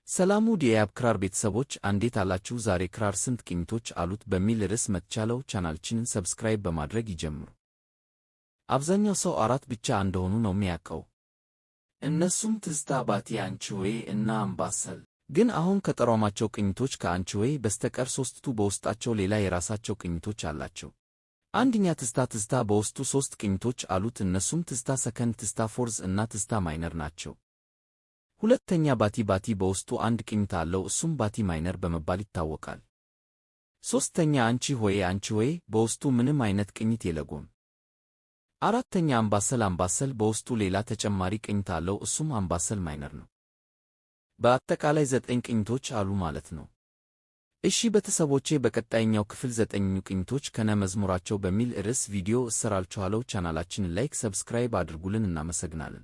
ሰላም ውድ የያብ ክራር ቤተሰቦች እንዴት አላችሁ? ዛሬ ክራር ስንት ቅኝቶች አሉት በሚል ርዕስ መጥቻለሁ። ቻናላችንን ሰብስክራይብ በማድረግ ይጀምሩ። አብዛኛው ሰው አራት ብቻ እንደሆኑ ነው የሚያውቀው። እነሱም ትዝታ፣ ባቲ፣ አንቺሆዬ እና አምባሰል። ግን አሁን ከጠሯማቸው ቅኝቶች ከአንቺሆዬ በስተቀር ሦስቱ በውስጣቸው ሌላ የራሳቸው ቅኝቶች አላቸው። አንደኛ ትዝታ። ትዝታ በውስጡ ሦስት ቅኝቶች አሉት። እነሱም ትዝታ ሰከንድ፣ ትዝታ ፎርዝ እና ትዝታ ማይነር ናቸው። ሁለተኛ ባቲ። ባቲ በውስጡ አንድ ቅኝት አለው፣ እሱም ባቲ ማይነር በመባል ይታወቃል። ሦስተኛ አንቺሆዬ። አንቺሆዬ በውስጡ ምንም አይነት ቅኝት የለውም። አራተኛ አምባሰል። አምባሰል በውስጡ ሌላ ተጨማሪ ቅኝት አለው፣ እሱም አምባሰል ማይነር ነው። በአጠቃላይ 9 ቅኝቶች አሉ ማለት ነው። እሺ ቤተሰቦቼ፣ በቀጣይኛው ክፍል 9ኙ ቅኝቶች ከነ መዝሙራቸው በሚል ርዕስ ቪዲዮ እሰራላችኋለሁ። ቻናላችንን ላይክ፣ ሰብስክራይብ አድርጉልን። እናመሰግናለን።